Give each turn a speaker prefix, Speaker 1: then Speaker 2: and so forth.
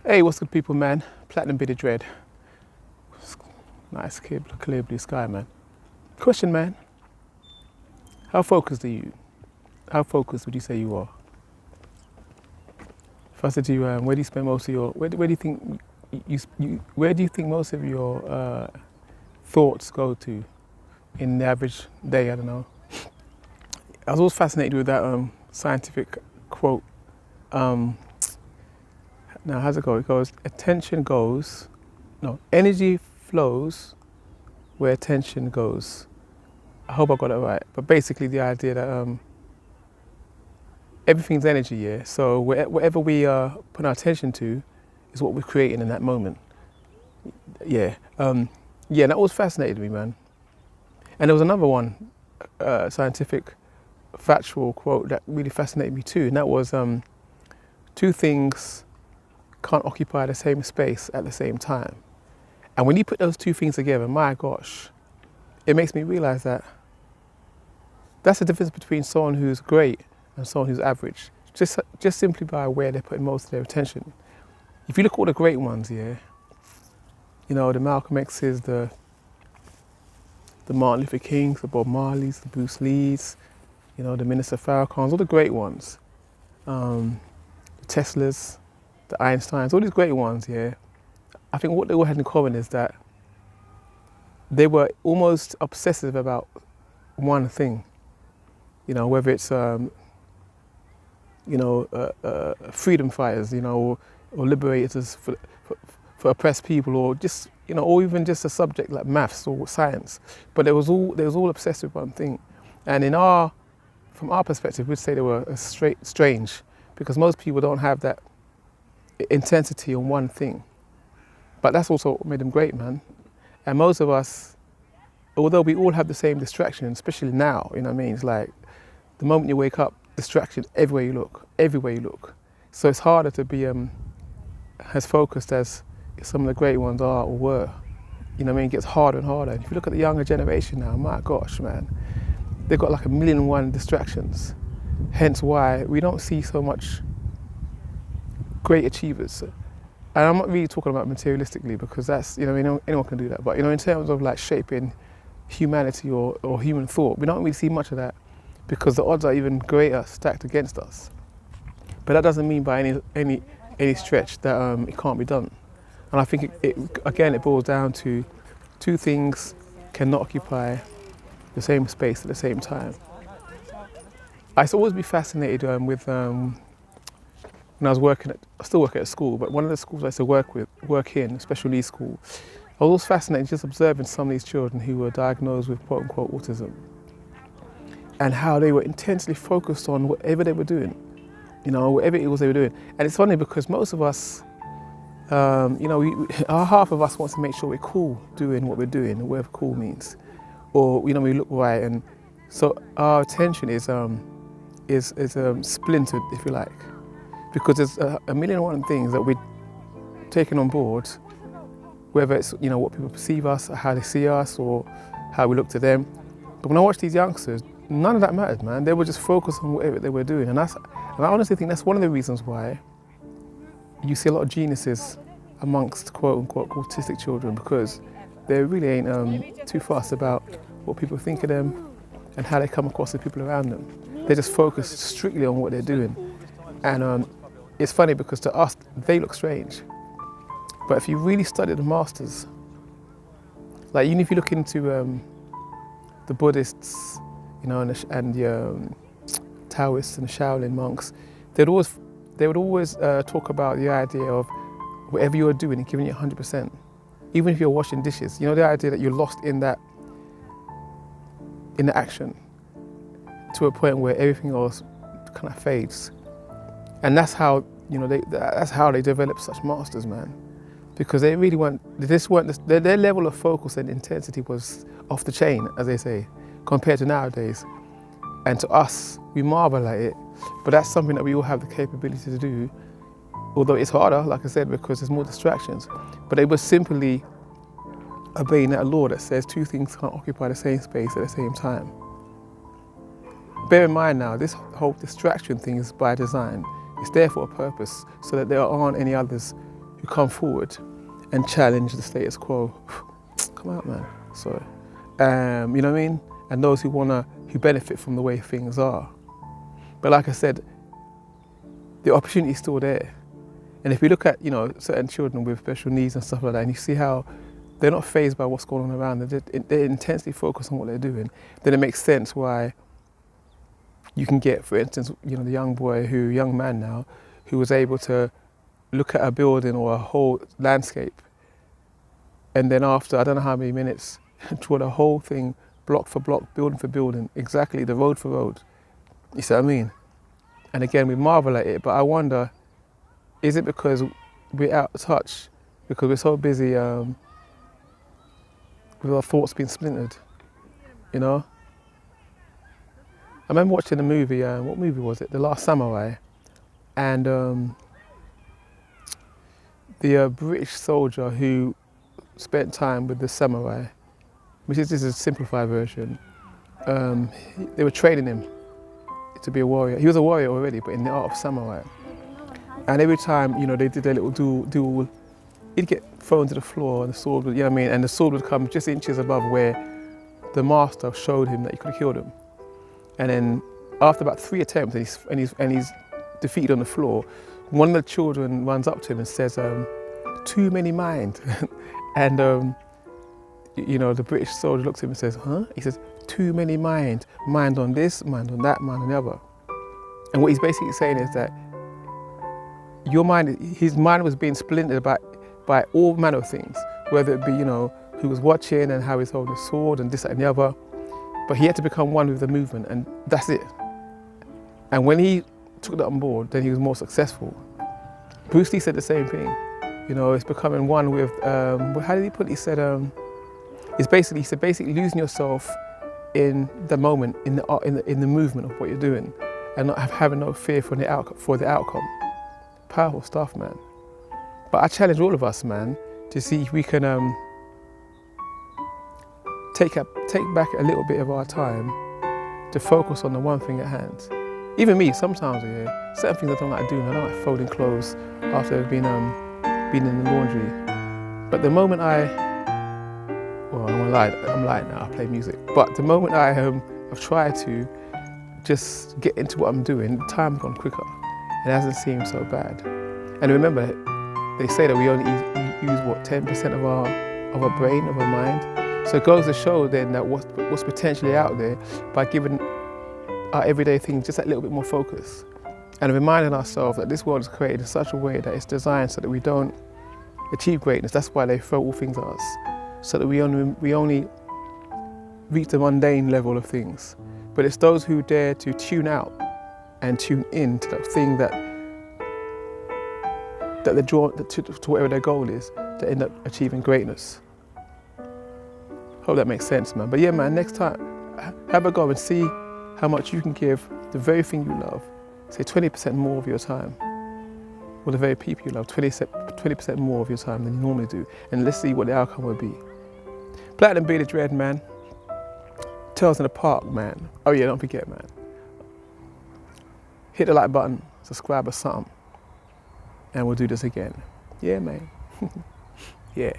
Speaker 1: Hey, what's good, people, man? Platinum Bearded Dread. Nice, clear blue sky, man. Question, man. How focused are you? How focused would you say you are? If I said to you, where do you spend most of your, where do you think where do you think most of your thoughts go to in the average day? I don't know. I was always fascinated with that scientific quote. Now, how's it go? It goes, energy flows where attention goes. I hope I got it right. But basically the idea that everything's energy, yeah? So whatever we put our attention to is what we're creating in that moment. Yeah. Yeah, that always fascinated me, man. And there was another one, scientific, factual quote that really fascinated me too. And that was, two things can't occupy the same space at the same time. And when you put those two things together, my gosh, it makes me realize that that's the difference between someone who's great and someone who's average. Just simply by where they're putting most of their attention. If you look at all the great ones, yeah, you know, the Malcolm X's, the Martin Luther Kings, the Bob Marleys, the Bruce Lees, you know, the Minister Farrakhan's, all the great ones, the Teslas, the Einsteins, all these great ones, yeah. I think what they all had in common is that they were almost obsessive about one thing. You know, whether it's, freedom fighters, you know, or liberators for oppressed people, or just, you know, or even just a subject like maths or science. But they was all obsessed with one thing. And from our perspective, we'd say they were strange, because most people don't have that intensity on one thing. But that's also what made them great, man. And most of us, although we all have the same distraction, especially now, you know what I mean? It's like the moment you wake up, distraction everywhere you look. So it's harder to be as focused as some of the great ones are or were. You know what I mean? It gets harder and harder. And if you look at the younger generation now, my gosh, man, they've got like 1,000,001 distractions. Hence why we don't see so much great achievers. And I'm not really talking about materialistically, because that's, you know, anyone can do that. But, you know, in terms of like shaping humanity or human thought, we don't really see much of that, because the odds are even greater stacked against us. But that doesn't mean by any stretch that it can't be done. And I think it boils down to two things cannot occupy the same space at the same time. I used to always be fascinated with when I was I still work at a school, but one of the schools I used to work in, a special needs school, I was always fascinated just observing some of these children who were diagnosed with quote unquote autism, and how they were intensely focused on whatever they were doing, you know, whatever it was they were doing. And it's funny because most of us, you know, half of us wants to make sure we're cool doing what we're doing, whatever cool means, or, you know, we look right, and so our attention is splintered, if you like, because there's 1,000,001 things that we're taking on board, whether it's, you know, what people perceive us, or how they see us, or how we look to them. But when I watch these youngsters, none of that mattered, man. They were just focused on whatever they were doing, and I honestly think that's one of the reasons why you see a lot of geniuses amongst quote unquote autistic children, because they really ain't too fussed about what people think of them and how they come across to people around them. They're just focused strictly on what they're doing. And it's funny because to us, they look strange. But if you really study the masters, like even if you look into the Buddhists, you know, and the Taoists and the Shaolin monks, they would always talk about the idea of whatever you're doing and giving it 100%. Even if you're washing dishes, you know, the idea that you're lost in the action to a point where everything else kind of fades. And that's how, you know, that's how they develop such masters, man. Because they really their level of focus and intensity was off the chain, as they say, compared to nowadays. And to us, we marvel at it, but that's something that we all have the capability to do, although it's harder, like I said, because there's more distractions. But they were simply obeying that law that says two things can't occupy the same space at the same time. Bear in mind now, this whole distraction thing is by design. It's there for a purpose, so that there aren't any others come forward and challenge the status quo. Come out, man. Sorry. You know what I mean? And those who benefit from the way things are. But like I said, the opportunity is still there. And if we look at, certain children with special needs and stuff like that, and you see how they're not fazed by what's going on around them, they're intensely focused on what they're doing, then it makes sense why you can get, for instance, the young man now, who was able to look at a building or a whole landscape, and then after, I don't know how many minutes, draw the whole thing, block for block, building for building, exactly the road for road. You see what I mean? And again, we marvel at it, but I wonder, is it because we're out of touch, because we're so busy with our thoughts being splintered, I remember watching a movie, what movie was it? The Last Samurai. And the British soldier who spent time with the samurai, this is a simplified version, they were training him to be a warrior. He was a warrior already, but in the art of samurai. And every time, they did their little duel, he'd get thrown to the floor and the sword would, and the sword would come just inches above where the master showed him that he could have killed him. And then after about 3 attempts and he's defeated on the floor, one of the children runs up to him and says, "Too many mind." And the British soldier looks at him and says, "Huh?" He says, "Too many mind on this, mind on that, mind on the other." And what he's basically saying is that his mind was being splintered by all manner of things, whether it be, who was watching and how he's holding his sword and this, that, and the other. But he had to become one with the movement, and that's it. And when he took that on board, then he was more successful. Bruce Lee said the same thing. It's becoming one with, how did he put it? He said, he said basically losing yourself in the moment, in the movement of what you're doing, and not having no fear for the outcome. Powerful stuff, man. But I challenge all of us, man, to see if we can take back a little bit of our time to focus on the one thing at hand. Even me, sometimes, certain things I don't like doing. I don't like folding clothes after they've been in the laundry. But the moment I'm lying now, I play music. But the moment I've tried to just get into what I'm doing, time's gone quicker. It hasn't seemed so bad. And remember, they say that we only use 10% of our brain, of our mind. So it goes to show then that what's potentially out there by giving our everyday things just that little bit more focus. And reminding ourselves that this world is created in such a way that it's designed so that we don't achieve greatness. That's why they throw all things at us, so that we only reach the mundane level of things. But it's those who dare to tune out and tune in to that thing that they draw to whatever their goal is, to end up achieving greatness. Hope that makes sense, man. But yeah, man, next time, have a go and see how much you can give the very thing you love, say 20% more of your time, or the very people you love, 20% more of your time than you normally do, and let's see what the outcome will be. Platinum Bearded Dread, man. Tales in the Park, man. Oh yeah, don't forget, man. Hit the like button, subscribe or something, and we'll do this again. Yeah, man. Yeah.